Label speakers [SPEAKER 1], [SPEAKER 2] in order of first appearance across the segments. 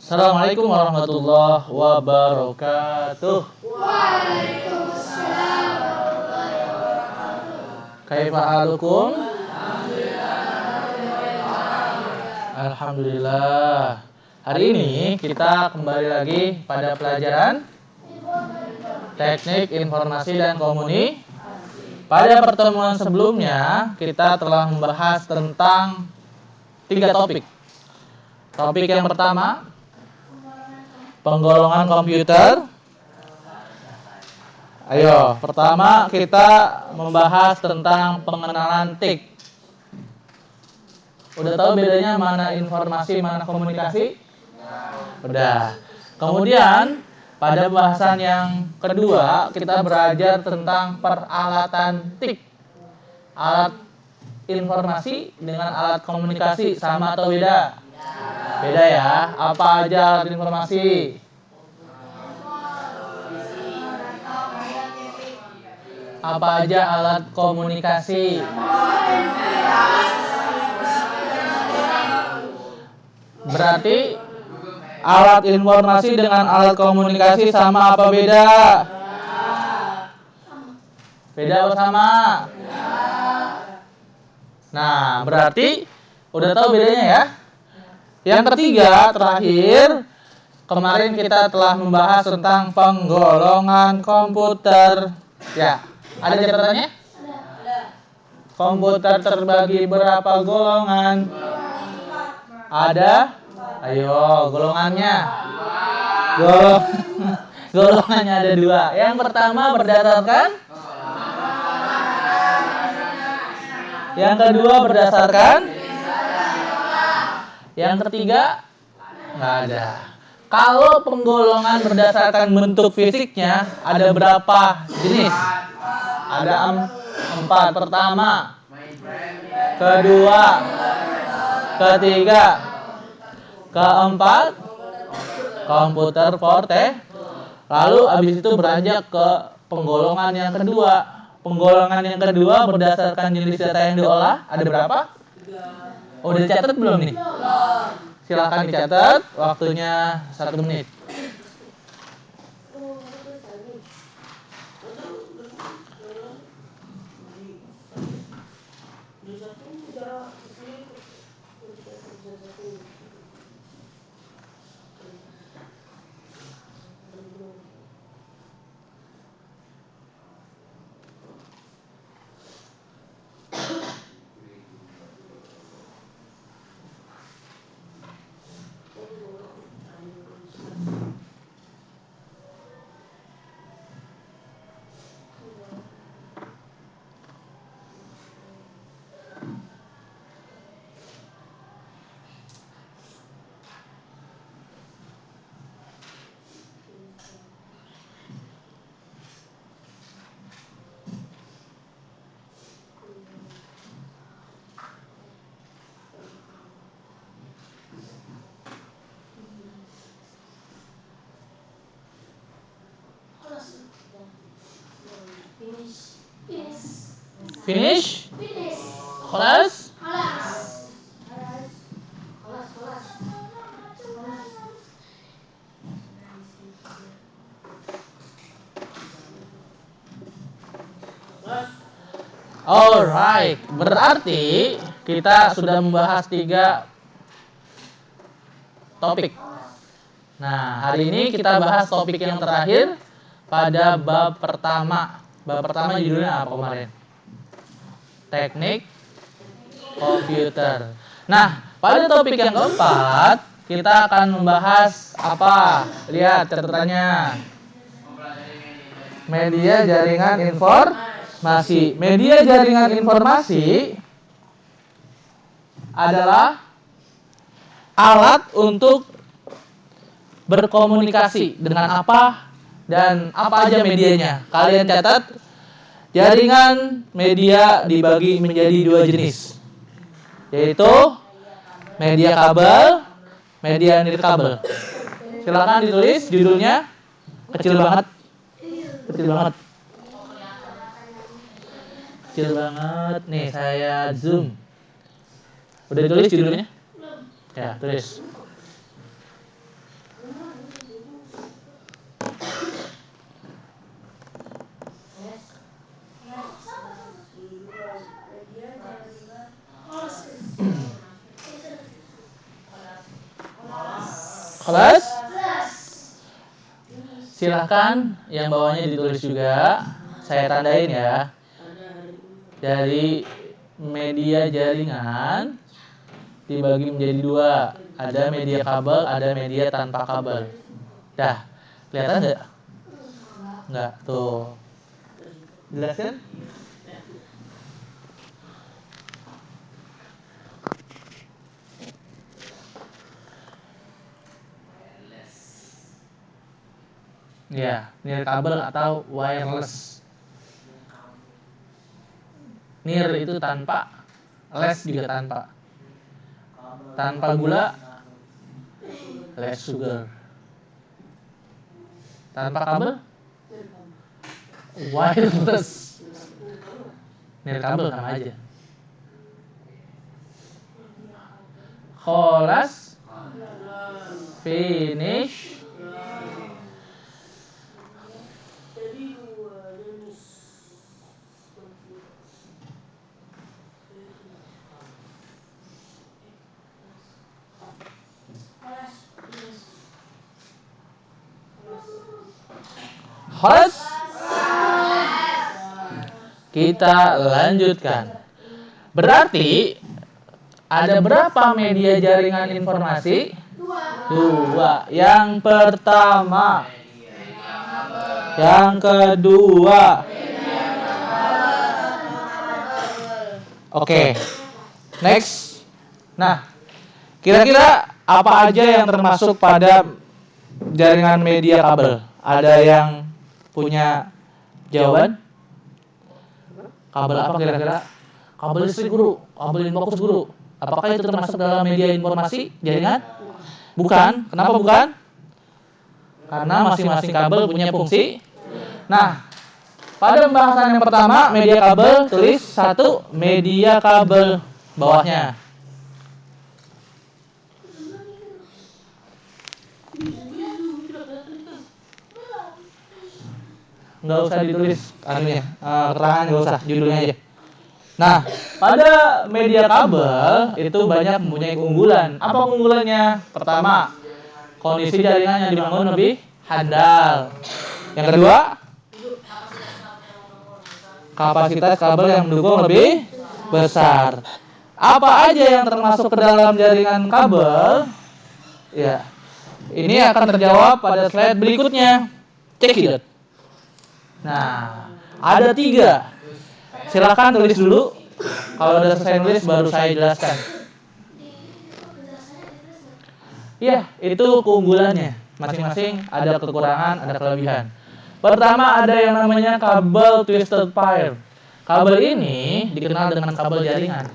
[SPEAKER 1] Assalamualaikum warahmatullahi wabarakatuh. Kaifa halukum? Alhamdulillah. Hari ini kita kembali lagi pada pelajaran Teknik Informasi dan Komunikasi. Pada pertemuan sebelumnya kita telah membahas tentang 3 topik. Topik yang pertama, penggolongan komputer. Ayo, pertama kita membahas tentang pengenalan TIK. Udah tahu bedanya mana informasi, mana komunikasi? Udah. Kemudian pada bahasan yang kedua kita belajar tentang peralatan TIK. Alat informasi dengan alat komunikasi sama atau beda? Beda ya. Apa aja alat informasi? Apa aja alat komunikasi? Berarti alat informasi dengan alat komunikasi sama apa beda? Beda apa sama? Nah, berarti udah tahu bedanya ya. Yang ketiga, terakhir, kemarin kita telah membahas tentang penggolongan komputer. Ya, ada catatannya? Komputer terbagi berapa golongan? Ada? Ayo, golongannya. Golongannya ada 2. Yang pertama berdasarkan? Yang kedua berdasarkan? Yang ketiga? Nggak ada. Kalau penggolongan berdasarkan bentuk fisiknya, ada berapa jenis? Ada 4. Pertama, kedua, ketiga, keempat, komputer portable. Lalu habis itu beranjak ke penggolongan yang kedua. Penggolongan yang kedua berdasarkan jenis data yang diolah, ada berapa? Oh, udah dicatat belum nih? Silakan dicatat, waktunya 1 menit. Finish? Kelas? Alright, berarti kita sudah membahas 3 topik. Nah, hari ini kita bahas topik yang terakhir pada bab pertama. Bab pertama judulnya apa kemarin? Teknik komputer. Nah, pada topik yang keempat kita akan membahas apa? Lihat catatannya. Media jaringan informasi. Media jaringan informasi adalah alat untuk berkomunikasi dengan apa dan apa aja medianya. Kalian catat, jaringan media dibagi menjadi 2 jenis, yaitu media kabel, media nirkabel. Silakan ditulis judulnya. Kecil banget. Kecil banget. Nih, saya zoom. Udah ditulis judulnya? Ya, tulis. Plus. Silahkan yang bawahnya ditulis juga. Saya tandain ya. Dari media jaringan dibagi menjadi dua. Ada media kabel, ada media tanpa kabel. Dah, kelihatan nggak? Nggak, tuh. Jelas kan? Ya, nir kabel atau wireless. Nir itu tanpa, less juga tanpa. Tanpa gula, less sugar. Tanpa kabel, wireless. Nir kabel sama aja. Kholas, finish. Kholas. Kita lanjutkan. Berarti ada berapa media jaringan informasi? Dua. Yang pertama. Yang kedua. Oke. Next. Nah, kira-kira apa aja yang termasuk pada jaringan media kabel? Ada yang punya jawaban? Kabel apa kira-kira? Kabel listrik, guru. Kabel infrakus, guru. Apakah itu termasuk dalam media informasi jaringan? Bukan. Kenapa bukan? Karena masing-masing kabel punya fungsi. Nah, pada pembahasan yang pertama, media kabel, tulis 1 media kabel bawahnya. Nggak usah ditulis anunya, keterangan nggak usah, judulnya aja. Nah, pada media kabel itu banyak mempunyai keunggulan. Apa keunggulannya? Pertama, kondisi jaringan yang dibangun lebih handal. Yang kedua, kapasitas kabel yang mendukung lebih besar. Apa aja yang termasuk ke dalam jaringan kabel? Ya, ini akan terjawab pada slide berikutnya. Cekidot. Nah, ada 3. Silakan tulis dulu. Kalau udah selesai nulis baru saya jelaskan. Ya, itu keunggulannya. Masing-masing ada kekurangan, ada kelebihan. Pertama ada yang namanya kabel twisted pair. Kabel ini dikenal dengan kabel jaringan.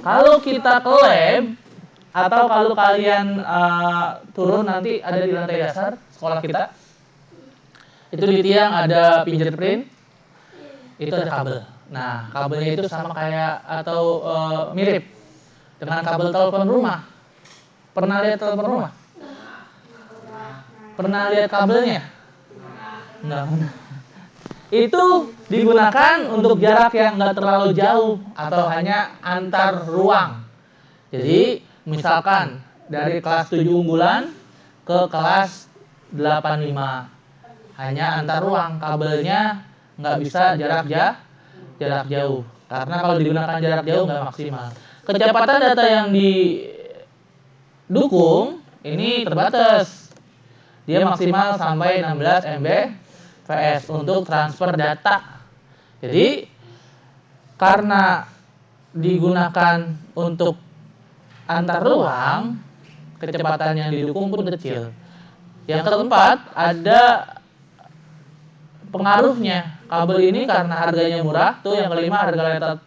[SPEAKER 1] Kalau kita ke lab atau kalau kalian turun nanti ada di lantai dasar sekolah kita. Itu di tiang ada fingerprint. Itu ada kabel. Nah, kabelnya itu sama kayak atau mirip dengan kabel telepon rumah. Pernah lihat telepon rumah? Pernah lihat kabelnya? Enggak pernah. Itu digunakan untuk jarak yang enggak terlalu jauh atau hanya antar ruang. Jadi, misalkan dari kelas 7 unggulan ke kelas 85. Hanya antar ruang, kabelnya nggak bisa jarak jauh. Karena kalau digunakan jarak jauh nggak maksimal. Kecepatan data yang didukung ini terbatas. Dia maksimal sampai 16 Mbps untuk transfer data. Jadi karena digunakan untuk antar ruang, kecepatan yang didukung pun kecil. Yang keempat ada pengaruhnya. Kabel ini karena harganya murah, tuh yang kelima harga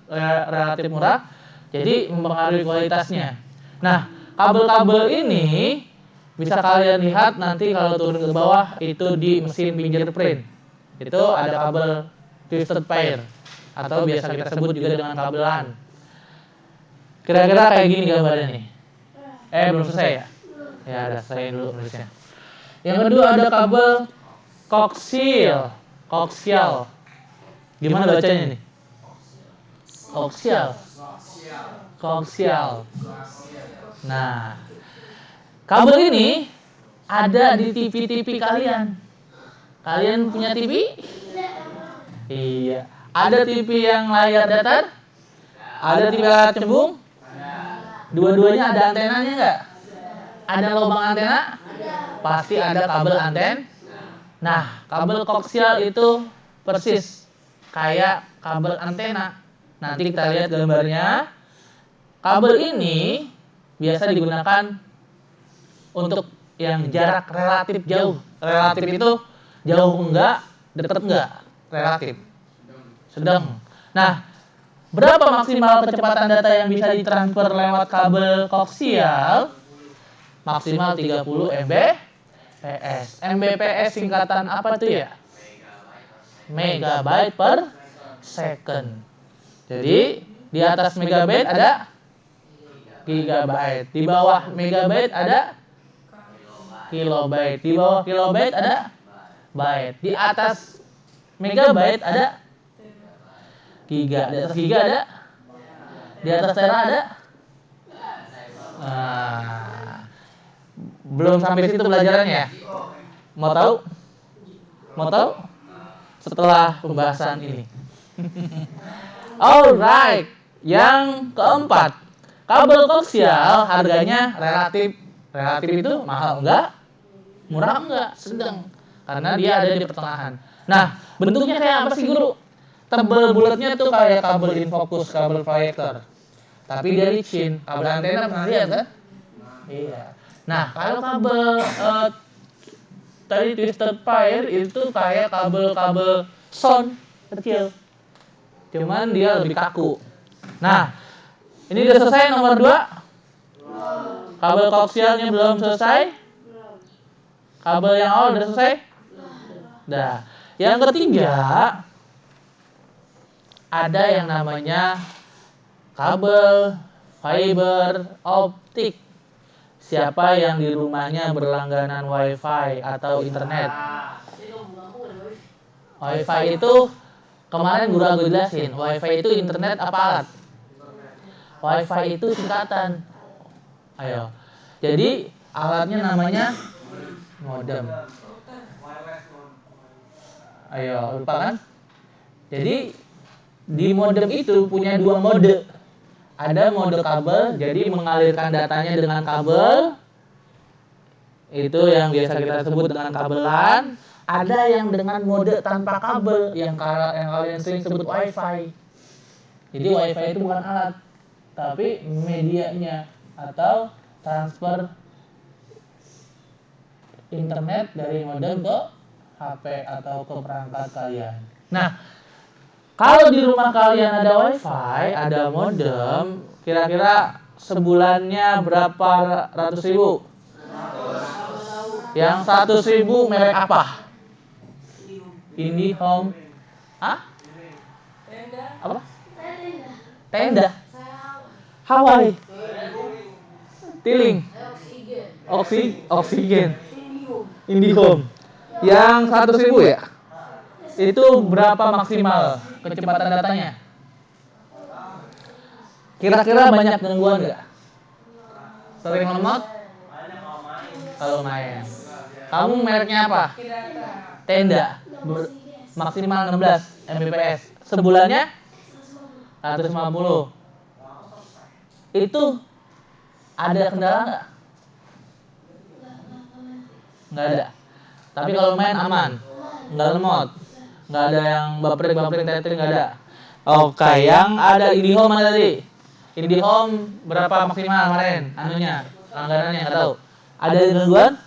[SPEAKER 1] relatif murah, jadi mempengaruhi kualitasnya. Nah, kabel-kabel ini bisa kalian lihat nanti kalau turun ke bawah itu di mesin fingerprint. Itu ada kabel twisted pair atau biasa kita sebut juga dengan kabel LAN. Kira-kira kayak gini gambarnya nih. Belum selesai ya? Ya, udah selesai dulu nulisnya. Yang kedua ada kabel koaksial. Gimana bacanya nih? Koaksial. Nah, kabel ini ada di TV-TV kalian. Kalian punya TV? Iya. Ada TV yang layar datar? Ada TV layar cembung? Dua-duanya ada antenanya nggak? Ada lubang antena? Pasti ada kabel anten. Nah, kabel koaksial itu persis kayak kabel antena. Nanti kita lihat gambarnya. Kabel ini biasa digunakan untuk yang jarak relatif jauh. Relatif itu jauh enggak, dekat enggak, relatif. Sedang. Nah, berapa maksimal kecepatan data yang bisa ditransfer lewat kabel koaksial? Maksimal 30 Mbps. Mbps singkatan apa tuh ya? Megabyte per second. Jadi, di atas megabyte ada gigabyte. Di bawah megabyte ada kilobyte. Di bawah kilobyte ada byte. Di atas megabyte ada giga. Di atas giga ada? Di atas tera ada? Nah, belum sampai situ pelajarannya ya? Mau tahu? Mau tahu? Setelah pembahasan ini. Alright, yang keempat, kabel koaksial harganya relatif. Relatif itu mahal enggak? Murah enggak? Sedang. Karena dia ada di pertengahan. Nah, bentuknya kayak apa sih guru? Tebel bulatnya tuh kayak kabel infocus, kabel proyektor. Tapi dia licin. Kabel antena pernah lihat kan? Iya. Nah, kalau kabel tadi twisted pair itu kayak kabel-kabel sound kecil. Cuman dia lebih kaku. Nah, ini udah selesai nomor 2. Kabel koaksialnya belum selesai. Kabel yang awal udah selesai. Dah. Yang ketiga, ada yang namanya kabel fiber optik. Siapa yang di rumahnya berlangganan wifi atau internet? Wifi itu kemarin guru aku jelasin. Wifi itu internet apa alat? Wifi itu singkatan. Ayo. Jadi alatnya namanya modem. Ayo, lupa kan? Jadi di modem itu punya 2 mode. Ada mode kabel, jadi mengalirkan datanya dengan kabel. Itu yang biasa kita sebut dengan kabel LAN. Ada yang dengan mode tanpa kabel, yang kalian sering sebut wifi. Jadi wifi itu bukan alat, tapi medianya atau transfer internet dari modem ke HP atau ke perangkat kalian. Nah, kalau di rumah kalian ada wifi, ada modem, kira-kira sebulannya berapa ratus ribu? Yang 100.000 merek apa? IndiHome. Hah? Apa? Tenda. Hawaii. Tiling. Oksigen. IndiHome. Yang 100.000 ya? Itu berapa maksimal kecepatan datanya? Kira-kira banyak gangguan nggak? Sering lemot? Kalau main. Kamu mereknya apa? Tenda. Maksimal 16 Mbps. Sebulannya 150. Itu ada kendala nggak? Nggak ada. Tapi kalau main aman, nggak lemot. Nggak ada yang baperin, tethering, nggak ada. Oke, yang ada IndiHome mana tadi? IndiHome berapa maksimal kemarin? Anunya, langganannya nggak tahu. Ada gangguan?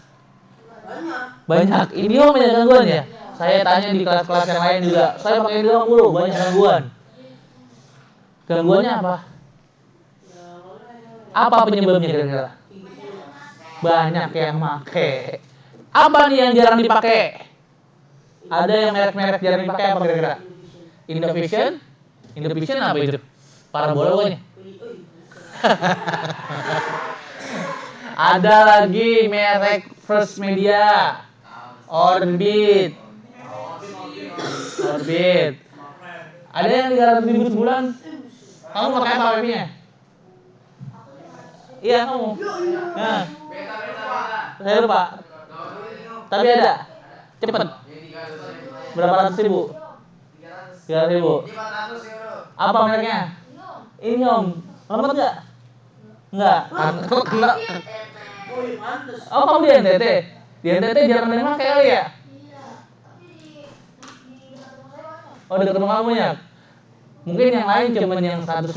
[SPEAKER 1] Banyak. IndiHome banyak gangguan ya? Saya tanya di kelas-kelas yang lain juga. Saya pakai IndiHome dulu, banyak gangguan. Gangguannya apa? Apa penyebabnya kira-kira? Banyak yang make. Apa nih yang jarang dipakai? Ada yang merek-merek jarang dipakai apa kira-kira? Indovision? Indovision apa itu? Parabola pokoknya. Ada lagi merek First Media, Orbit. Ada yang 300.000 sebulan. Kamu pakai apa wifi-nya? Iya kamu. Nah, saya lupa. Tapi ada. Cepet. Berapa ratus ribu? 300.000. Apa mereknya? Inyom. Lembut nggak? Nggak. Kena. Oh, kamu di NTT? Di NTT jarang dipakai kali ya? Oh, dekat rumah kamu ya? Mungkin yang lain cuma yang 100.000.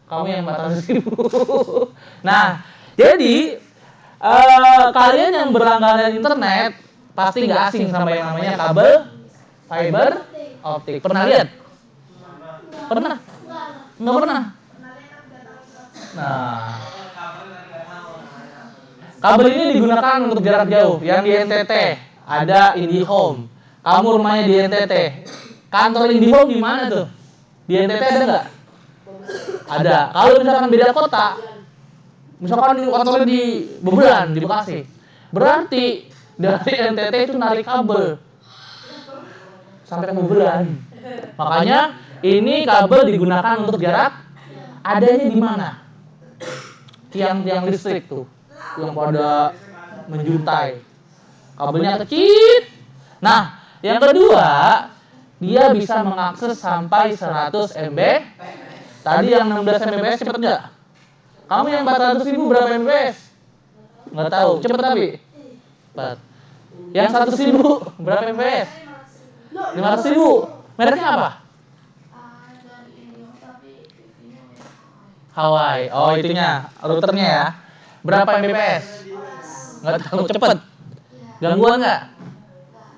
[SPEAKER 1] Kamu yang 400.000. Nah, jadi kalian yang berlangganan internet pasti nggak asing sama yang namanya kabel fiber optik. Pernah lihat? Pernah? Nggak pernah? Nah, kabel ini digunakan untuk jarak jauh. Yang di NTT ada IndiHome. Kamu rumahnya di NTT. Kantor IndiHome di mana tuh? Di NTT ada nggak? Ada. Kalau misalkan beda kota, misalkan di kantornya di Bebelan, di Bekasi, berarti dari NTT itu narik kabel sampai ke Bebelan. Makanya ini kabel digunakan untuk jarak adanya di mana? Tiang-tiang listrik tuh yang pada menjuntai. Kabelnya kecil. Nah, yang kedua, dia bisa mengakses sampai 100 MB. Tadi yang 16 Mbps cepet nggak? Kamu yang 400.000 berapa Mbps? Nggak tahu. Cepet tapi? Cepat. Yang 100.000 berapa Mbps? 500.000. Mereknya apa? Hawaii. Oh, itunya, routernya ya. Berapa Mbps? Nggak tahu. Cepet. Gangguan nggak?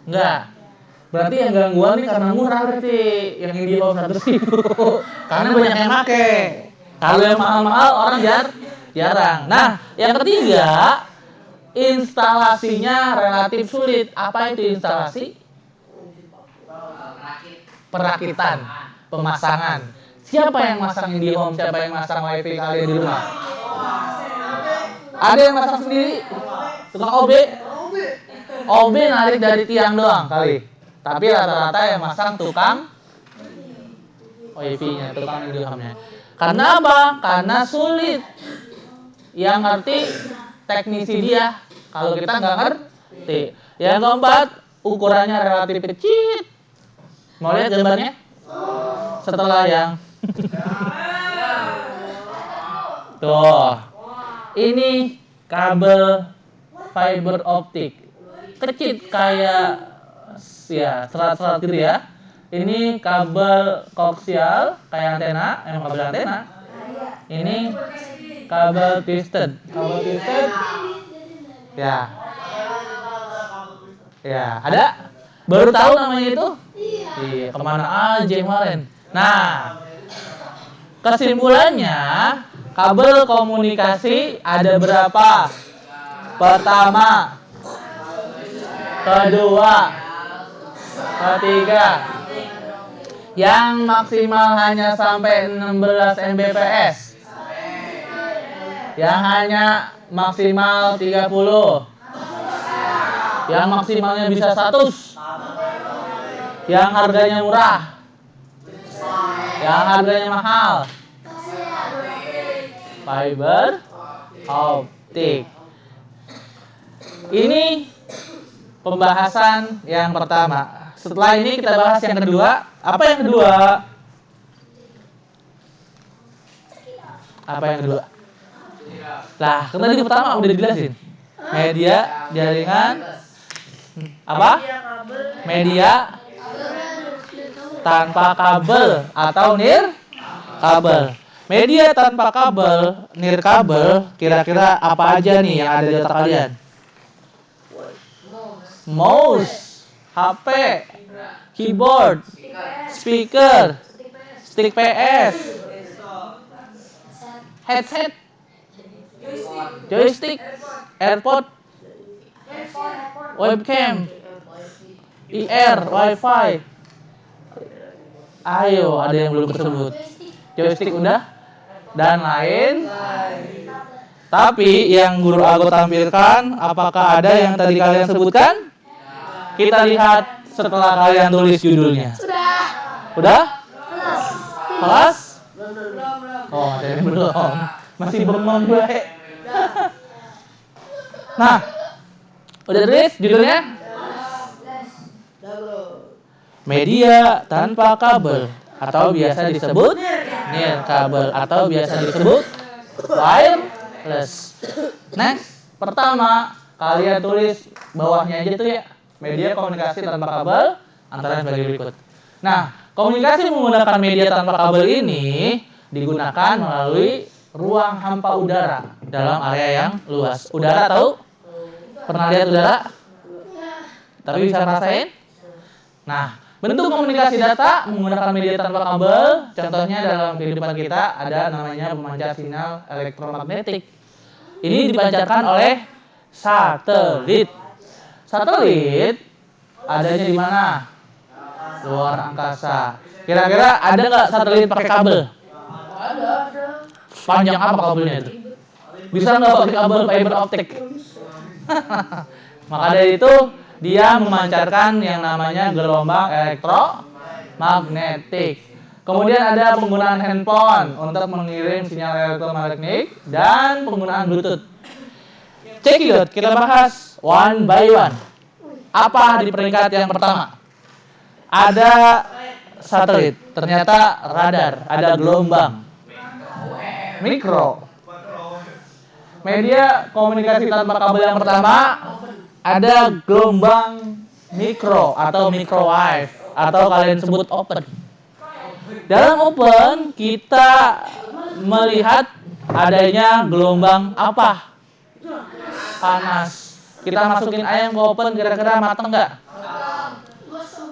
[SPEAKER 1] Nggak. Berarti yang gangguan nih karena murah berarti. Yang di bawah 100.000. Karena banyak yang pakai. Kalau yang mahal-mahal orang jarang. Nah, yang ketiga, instalasinya relatif sulit. Apa itu instalasi? Perakitan, pemasangan. Siapa yang masang IndiHome? Siapa yang masang WiFi kalian di rumah? Ada yang masang sendiri? Tukang OB? OB narik dari tiang doang kali. Tapi rata-rata yang masang tukang WiFi-nya, tukang IndiHome-nya. Karena apa? Karena sulit. Yang ngerti teknisi dia. Kalau kita nggak ngerti. Yang keempat, ukurannya relatif kecil. Mau lihat gambarnya? Setelah yang tuh, ini kabel fiber optik kecil kayak ya serat-serat gitu ya. Ini kabel koaksial kayak antena, emang kabel antena. Ini kabel twisted. Kabel twisted. Ya. Ya, ada? Baru tahu namanya itu? Iya, kemana aja kemarin. Nah, kesimpulannya kabel komunikasi ada berapa? Pertama, kedua, ketiga. Yang maksimal hanya sampai 16 Mbps. Yang hanya maksimal 30. Yang maksimalnya bisa 100. Yang harganya murah. Yang harganya mahal. Fiber optik. Ini pembahasan yang pertama. Setelah ini kita bahas yang kedua. Apa yang kedua? Apa yang kedua? Lah, kan tadi pertama udah dijelasin. Media, jaringan, apa? Media tanpa kabel atau nirkabel. Media tanpa kabel, nirkabel, kira-kira apa aja nih yang ada di otak kalian? Mouse, HP, keyboard, speaker, stick PS, headset, joystick, AirPod, webcam, IR, WiFi. Ayo, ada yang belum tersebut. Joystick udah dan lain. Tapi yang guru aku tampilkan, apakah ada yang tadi kalian sebutkan? Kita lihat setelah kalian tulis judulnya. Udah? Kelas? Oh, belum. Masih bengong gue. Nah, Udah tulis judulnya? Media tanpa kabel atau biasa disebut nirkabel atau biasa disebut wireless. Next, pertama kalian tulis bawahnya aja tuh ya. Media komunikasi tanpa kabel antara sebagai berikut. Nah, komunikasi menggunakan media tanpa kabel ini digunakan melalui ruang hampa udara dalam area yang luas. Udara tahu? Pernah lihat udara? Tapi bisa rasain? Nah, bentuk komunikasi data menggunakan media tanpa kabel, contohnya dalam kehidupan kita ada namanya pemancar sinyal elektromagnetik. Ini dipancarkan oleh satelit. Satelit adanya di mana? Luar angkasa. Kira-kira ada nggak satelit pakai kabel? Ada. Panjang apa kabelnya itu? Bisa nggak pakai kabel fiber optik? Maka dari itu dia memancarkan yang namanya gelombang elektromagnetik. Kemudian ada penggunaan handphone untuk mengirim sinyal elektromagnetik dan penggunaan Bluetooth. Cekidot, kita bahas one by one. Apa di peringkat yang pertama? Ada satelit, ternyata radar, ada gelombang mikro. Media komunikasi tanpa kabel yang pertama ada gelombang mikro atau microwave atau kalian sebut open. Dalam open kita melihat adanya gelombang apa? Panas. Kita masukin ayam ke open kira-kira mateng nggak?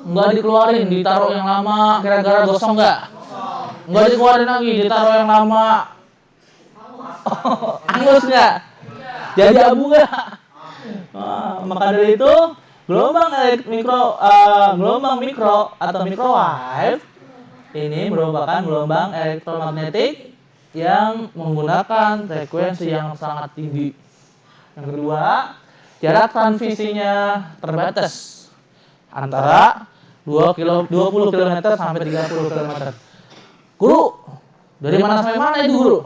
[SPEAKER 1] Nggak dikeluarin, ditaruh yang lama kira-kira gosong nggak? Nggak dikeluarin lagi, ditaruh yang lama. Angus nggak? Jadi abu nggak? Maka dari itu gelombang mikro atau microwave ini merupakan gelombang elektromagnetik yang menggunakan frekuensi yang sangat tinggi. Yang kedua, jarak transmisinya terbatas antara 20 km sampai 30 km. Guru, dari mana sampai mana itu guru?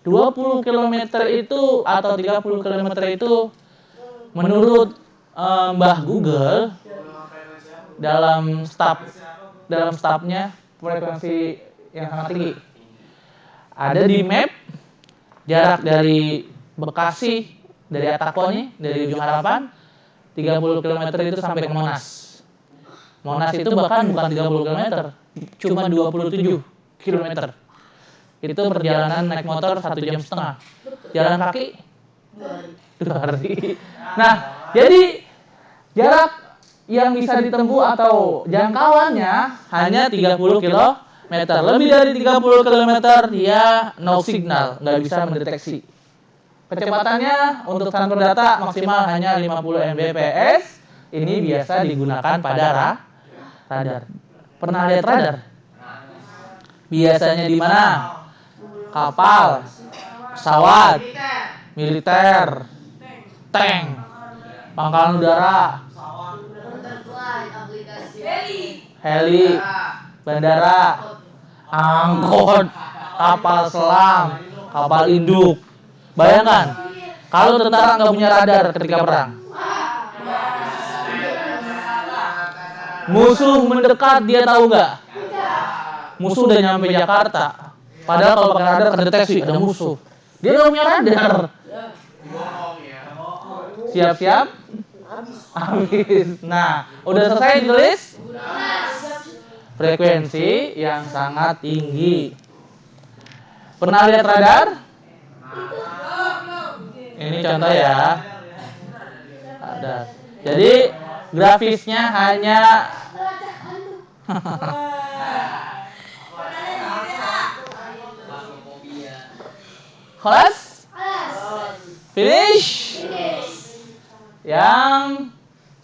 [SPEAKER 1] 20 km itu atau 30 km itu menurut Mbah Google dalam stafnya frekuensi yang sangat tinggi. Ada di map jarak dari Bekasi, dari Atakonya, dari Ujung Harapan 30 km itu sampai ke Monas. Monas itu bahkan bukan 30 km, cuma 27 km. Itu perjalanan naik motor 1,5 jam. Jalan kaki 2 hari. Nah, jadi jarak yang bisa ditempuh atau jangkauannya hanya 30 km. Lebih dari 30 km dia no signal, nggak bisa mendeteksi. Kecepatannya untuk transfer data maksimal hanya 50 Mbps. Ini biasa digunakan pada radar. Pernah lihat radar? Biasanya di mana? Kapal, pesawat, militer, tank, pangkalan udara, heli, bandara, angkot, kapal selam, kapal induk. Bayangkan, kalau tentara nggak punya radar ketika perang, musuh mendekat dia tahu nggak? Musuh udah nyampe Jakarta. Padahal kalau pakai radar kedeteksi ada musuh. Dia nggak punya radar. Siap-siap? Habis. Nah, udah selesai ditulis? Frekuensi yang sangat tinggi. Pernah lihat radar? Ini contoh ya. Ada. Jadi grafisnya hanya Kelas? Finish? Yang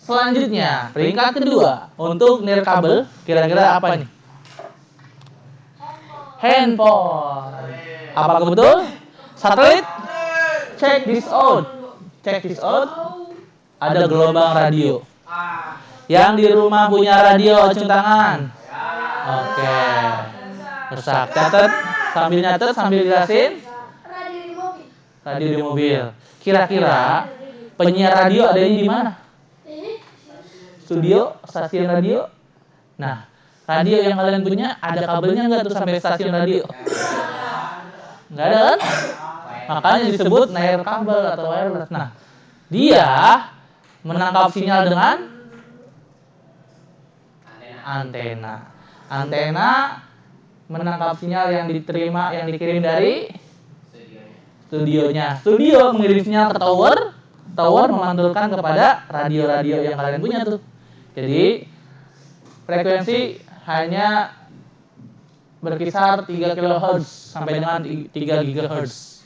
[SPEAKER 1] selanjutnya, peringkat kedua untuk nirkabel, kira-kira apa nih? Handphone. Apakah betul? Satelit? Check this out. Check this out. Ada gelombang radio. Yang di rumah punya radio, acung tangan. Oke. Rusak. Catat, sambil nyatet, sambil jelasin. Radio di mobil. Kira-kira penyiar radio adanya di mana? Studio, stasiun radio. Nah, radio yang kalian punya ada kabelnya nggak tuh sampai stasiun radio? Nggak ada kan? Makanya disebut nirkabel atau wireless. Nah, dia menangkap sinyal dengan antena. Antena menangkap sinyal yang dikirim dari studionya. Studio mengirim sinyal ke tower. Tower memantulkan kepada radio-radio yang kalian punya tuh. Jadi frekuensi hanya berkisar 3 kHz sampai dengan 3 GHz.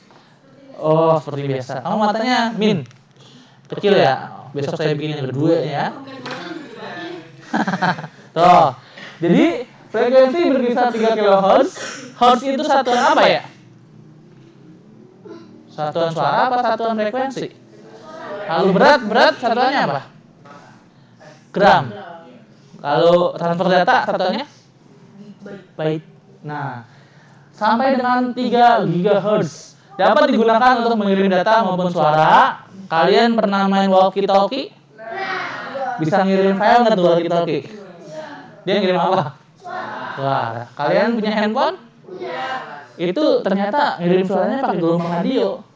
[SPEAKER 1] Oh, seperti biasa. Kamu matanya min kecil ya. Besok saya bikin yang kedua ya. Tuh. Jadi frekuensi berkisar 3 kHz. Hertz itu satuan apa ya? Satuan suara apa satuan frekuensi? Kalau berat satuannya apa? Gram. Kalau transfer data satuannya? Byte. Nah, sampai dengan 3 GHz dapat digunakan untuk mengirim data maupun suara. Kalian pernah main walkie-talkie? Bisa ngirim file nggak tuh walkie-talkie? Dia ngirim apa? Suara. Kalian punya handphone? Itu ternyata ngirim suaranya pakai gelombang radio.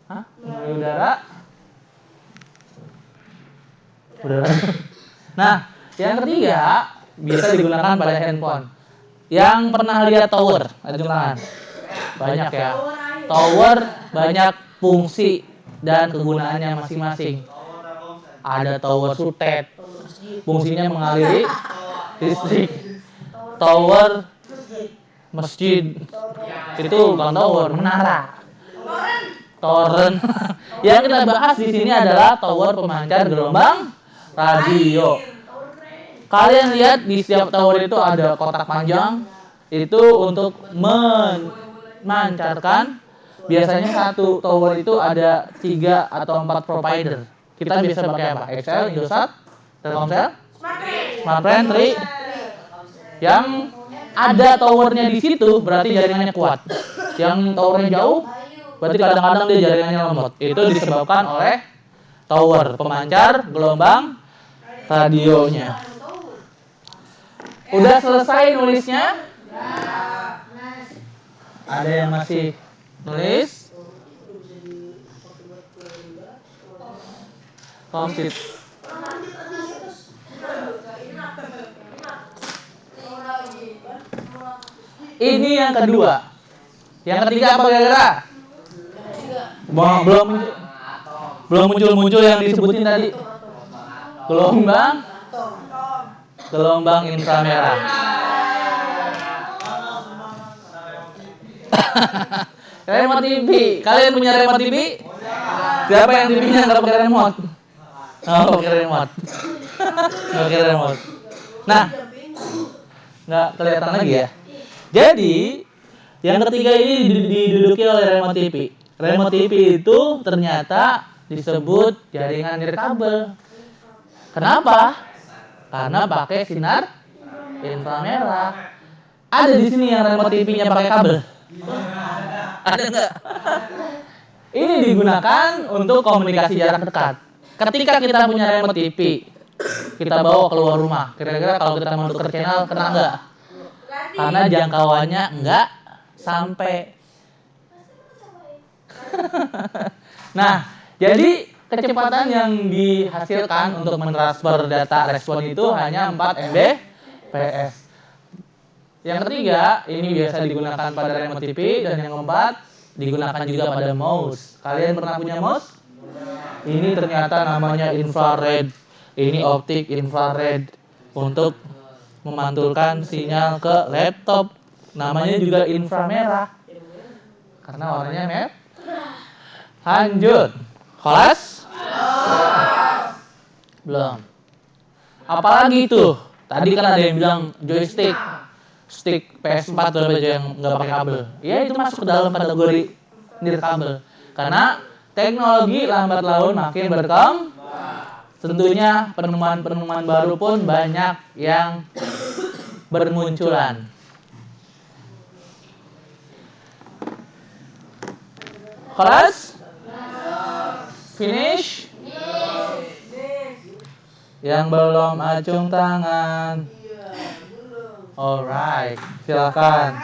[SPEAKER 1] Hah? Udara? Udara. Nah, yang ketiga bisa digunakan pada handphone. Yang pernah lihat tower? Ajeng tangan. Banyak ya. Tower banyak fungsi dan kegunaannya masing-masing. Ada tower sutet, fungsinya mengaliri listrik. Tower masjid, itu bukan tower, menara. Toren. Yang kita bahas di sini adalah tower pemancar gelombang radio. Kalian lihat di setiap tower itu ada kotak panjang, itu untuk memancarkan. Biasanya satu tower itu ada 3 atau 4 provider. Kita biasa pakai apa? XL, Indosat, Telkomsel, Smartfren, Tri. Yang ada towernya di situ berarti jaringannya kuat. Yang towernya jauh berarti kadang-kadang dia jaringannya lemot. Itu disebabkan oleh tower pemancar gelombang radionya. Udah selesai nulisnya? Ada yang masih nulis? Komsit. Ini yang kedua. Yang ketiga apa kira-kira? Belum muncul yang disebutin tadi. Gelombang inframerah. Remote TV. Kalian punya remote TV? Siapa yang TV-nya nggak pakai remote? Oh, pakai remote. Nggak pakai remote. Nah, nggak kelihatan lagi ya. Jadi, yang ketiga ini diduduki oleh remote TV. Remote TV itu ternyata disebut jaringan nirkabel. Kenapa? Karena pakai sinar inframerah. Ada di sini yang remote TV-nya pakai kabel. Ada nggak? Ini digunakan untuk komunikasi jarak dekat. Ketika kita punya remote TV, kita bawa keluar rumah. Kira-kira kalau kita mau tukar channel, kena nggak? Karena jangkauannya nggak sampai. Nah, jadi kecepatan yang dihasilkan untuk mentransfer data respon itu hanya 4 Mbps. Yang ketiga, ini biasa digunakan pada remote TV, dan yang keempat digunakan juga pada mouse. Kalian pernah punya mouse? Ini ternyata namanya infrared. Ini optik infrared untuk memantulkan sinyal ke laptop. Namanya juga inframerah karena warnanya merah. Lanjut. Kelas? Belum. Apalagi itu? Tadi kan ada yang bilang joystick. Stick PS4 tuh yang nggak pakai kabel. Ya itu masuk ke dalam kategori nirkabel. Karena teknologi lambat laun makin berkembang. Tentunya penemuan-penemuan baru pun banyak yang bermunculan. Kelas? Finish. Yang belum acung tangan. Alright, silakan.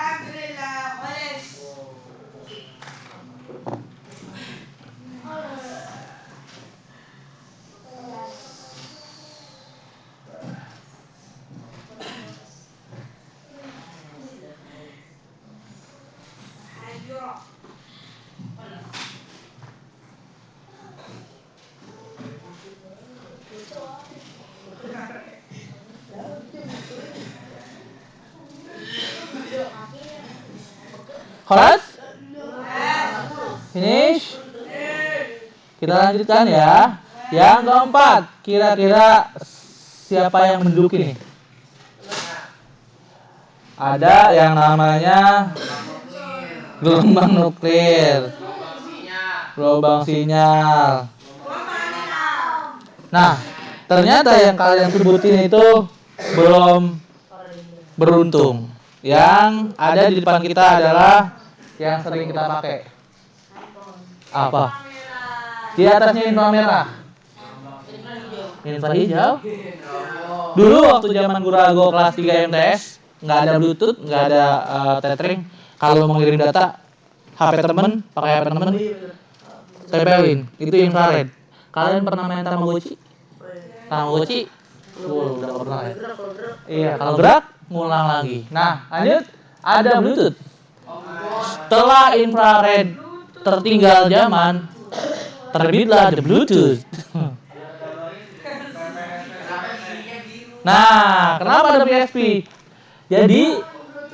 [SPEAKER 1] Alright? Finish. Kita lanjutkan ya. Yang keempat, kira-kira siapa yang menduduki nih? Ada yang namanya gelombang nuklir, gelombang sinyal. Nah, ternyata yang kalian sebutin itu belum beruntung. Yang ada di depan kita adalah yang sering kita pakai. Apa? Di atasnya inframerah. Infrahijau. Dulu waktu zaman Gurago kelas 3 MTS, nggak ada Bluetooth, nggak ada tethering. Kalau mau ngirim data, HP temen, pakai HP temen, tempelin. Itu infrared. Kalian pernah main Tamagotchi? Tamagotchi? Udah pernah ya? Iya, kalau gerak, ngulang lagi. Nah, lanjut. Ada Bluetooth. Setelah infrared tertinggal zaman, terbitlah the Bluetooth. Nah, kenapa ada PSP? Jadi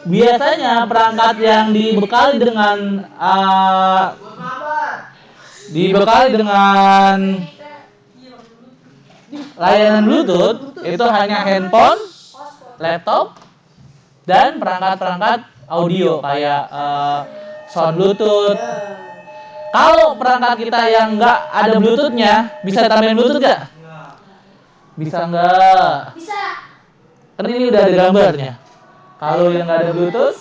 [SPEAKER 1] biasanya perangkat yang dibekali dengan layanan Bluetooth itu hanya handphone, laptop, dan perangkat-perangkat audio kayak sound Bluetooth. Kalau perangkat kita yang nggak ada Bluetooth-nya, bisa tambahin Bluetooth nggak? Bisa nggak? Bisa. Kan ini udah ada gambarnya. Kalau yang nggak ada Bluetooth,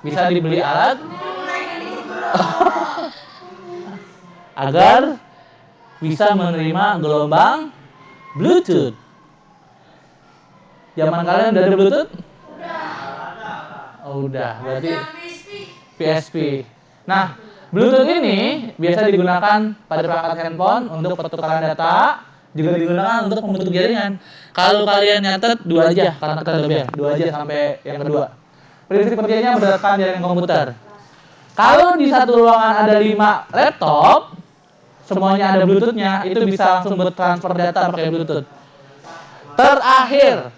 [SPEAKER 1] bisa dibeli alat agar bisa menerima gelombang Bluetooth. Zaman kalian udah ada Bluetooth? Oh, udah, berarti PSP. Nah, Bluetooth ini biasa digunakan pada perangkat handphone untuk pertukaran data, juga digunakan untuk membentuk jaringan. Kalau kalian nyatet 2 aja, karena kita udah bilang 2 aja sampai yang kedua. Prinsip kerjanya berdasarkan jaringan komputer. Kalau di satu ruangan ada 5 laptop, semuanya ada Bluetooth-nya, itu bisa langsung bertransfer data pakai Bluetooth. Terakhir,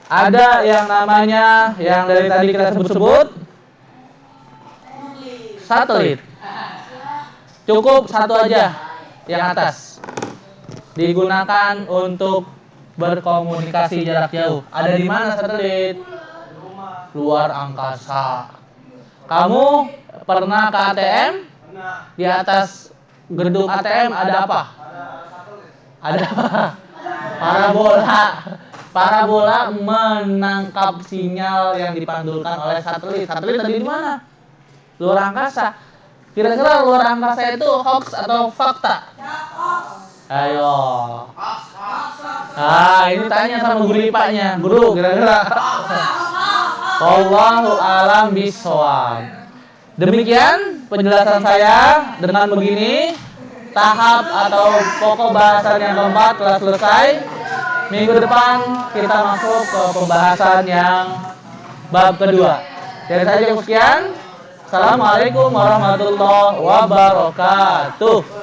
[SPEAKER 1] ada yang namanya, yang dari tadi kita sebut-sebut, satelit. Cukup satu aja, yang atas. Digunakan untuk berkomunikasi jarak jauh. Ada di mana satelit? Luar angkasa. Kamu pernah ke ATM? Di atas gedung ATM ada apa? Ada apa? Parabola. Parabola menangkap sinyal yang dipantulkan oleh satelit. Satelit tadi di mana? Luar angkasa. Kira-kira luar angkasa itu hoax atau fakta? Ayo. Ah, ini tanya sama guru IPA-nya. Guru, kira-kira. Wallahu a'lam bishawab. Demikian penjelasan saya. Dengan begini, tahap atau pokok bahasan yang keempat telah selesai. Minggu depan kita masuk ke pembahasan yang bab kedua. Dari saya sekian. Assalamualaikum warahmatullahi wabarakatuh.